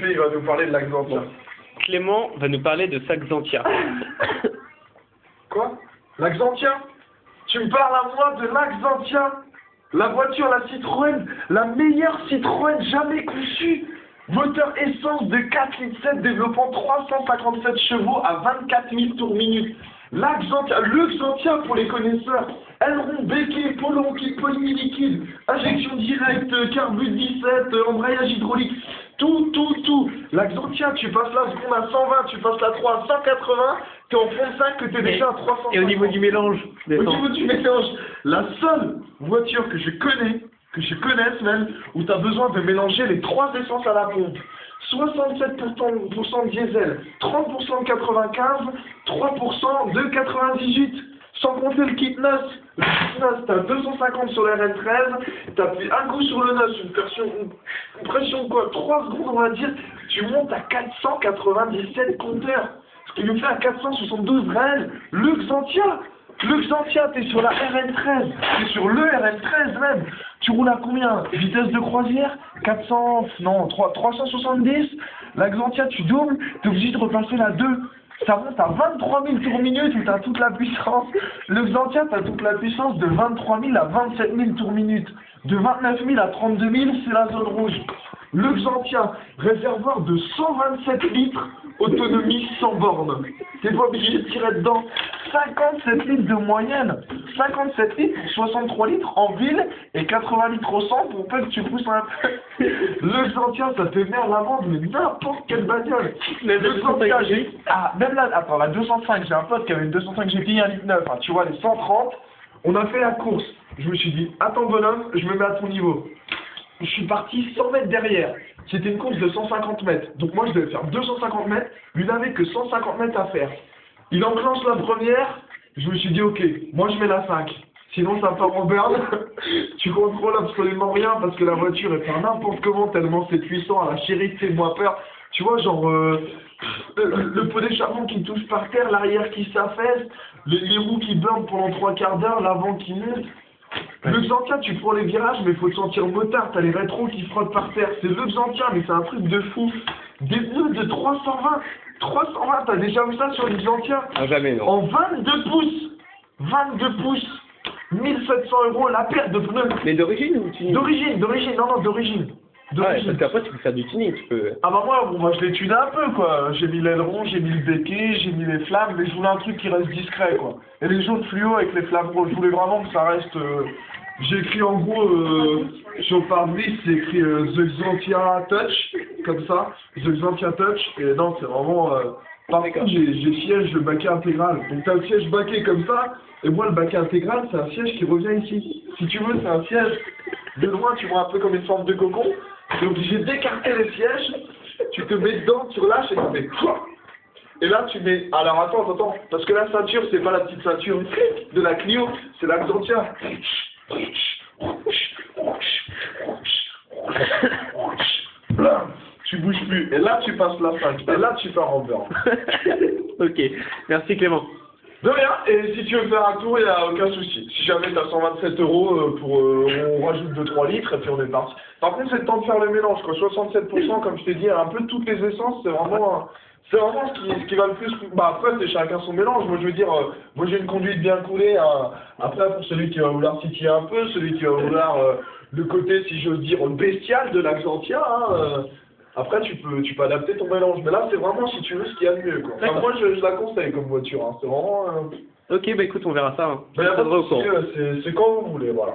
il va nous parler de l'Axantia. Bon. Clément va nous parler de Saxantia. Quoi? L'Axantia? Tu me parles à moi de l'Axantia? La voiture, la Citroën, la meilleure Citroën jamais conçue. Moteur essence de 4,7 litres développant 357 chevaux à 24 000 tours minute. L'Axantia, le Xantia pour les connaisseurs. Aileron, béquet, polyliquide, injection directe, carbure 17, embrayage hydraulique. Tout. L'Axantia, tu passes la seconde à 120, tu passes la 3 à 180, t'es en fond de 5 que t'es déjà à 300. Et au niveau du mélange? Au niveau du mélange, la seule voiture que je connaisse même, où tu as besoin de mélanger les 3 essences à la pompe. 67% de diesel, 30% de 95, 3% de 98. Sans compter le kit NOS. Le kit NOS, tu as 250 sur la RN13, tu as fait un coup sur le NOS, une pression quoi, 3 secondes on va dire, tu montes à 497 compteurs. Ce qui nous fait à 472 réels. Le Xantia, t'es sur la RN13, t'es sur le RN13 même. Tu roules à combien? Vitesse de croisière 370. La Xantia, tu doubles, t'es obligé de repasser la 2. Ça monte à 23 000 tours minute où t'as toute la puissance. Le Xantia, t'as toute la puissance de 23 000 à 27 000 tours minute. De 29 000 à 32 000, c'est la zone rouge. Le Xantia, réservoir de 127 litres, autonomie sans borne. T'es pas obligé de tirer dedans. 57 litres de moyenne. 57 litres pour 63 litres en ville et 80 litres au 100 pour peu que tu pousses un peu. Le Xantia, ça te met à l'amende, mais n'importe quelle bagnole. Le Xantia, même là, attends, la 205, j'ai un pote qui avait une 205 GTI 1,9 litre, hein, tu vois, les 130, on a fait la course. Je me suis dit, attends bonhomme, je me mets à ton niveau. Je suis parti 100 mètres derrière. C'était une course de 150 mètres. Donc moi, je devais faire 250 mètres. Lui n'avait que 150 mètres à faire. Il enclenche la première. Je me suis dit, ok, moi je mets la 5. Sinon, ça part en burn. Tu contrôles absolument rien parce que la voiture, elle fait n'importe comment tellement c'est puissant. À la chérie, c'est moins peur. Tu vois, genre, le pot d'échappement qui touche par terre, l'arrière qui s'affaisse, les roues qui burnent pendant 3 quarts d'heure, l'avant qui monte. Le Xantia, tu prends les virages, mais il faut te sentir motard, t'as les rétros qui frottent par terre. C'est le Xantia, mais c'est un truc de fou. Des pneus de 320, t'as déjà vu ça sur les Xantia? Ah, jamais, non. En 22 pouces, 1700 € la paire de pneus. Mais d'origine ou tuning? D'origine, d'origine. Ouais, parce qu'après, tu peux faire du tuning, tu peux... Ah bah moi je l'ai tuné un peu quoi, j'ai mis l'aileron, j'ai mis le béquet, j'ai mis les flammes, mais je voulais un truc qui reste discret quoi. Et les jaunes fluo avec les flammes rouges, je voulais vraiment que ça reste... J'ai écrit en gros, sur le pare-brise, c'est écrit The Xantia Touch, comme ça, The Xantia Touch, et non c'est vraiment... Par contre j'ai siège le baquet intégral, donc t'as le siège baquet comme ça, et moi le baquet intégral c'est un siège qui revient ici. Si tu veux c'est un siège, de loin tu vois un peu comme une forme de cocon. Tu es obligé d'écarter les sièges, tu te mets dedans, tu relâches et tu mets... Et là tu mets... Alors attends, parce que la ceinture, c'est pas la petite ceinture de la Clio, c'est la Xantia. Là, tu bouges plus, et là tu passes la 5, et là tu pars en burn. Ok, merci Clément. De rien, et si tu veux faire un tour, il n'y a aucun souci. Si jamais tu as 127 € pour... on rajoute 2-3 litres et puis on est parti. Par contre, c'est le temps de faire le mélange, quoi. 67%, comme je t'ai dit, un peu toutes les essences, c'est vraiment ce qui va le plus... Bah après, c'est chacun son mélange. Moi, je veux dire, moi j'ai une conduite bien coulée. Hein. Après, pour celui qui va vouloir titiller un peu, celui qui va vouloir le côté, si j'ose dire, bestial de la Xantia, hein, après, tu peux adapter ton mélange. Mais là, c'est vraiment si tu veux ce qu'il y a de mieux, quoi. Enfin, moi, je la conseille comme voiture. Hein. C'est vraiment... Ok, bah écoute, on verra ça. Hein. C'est quand vous voulez, voilà.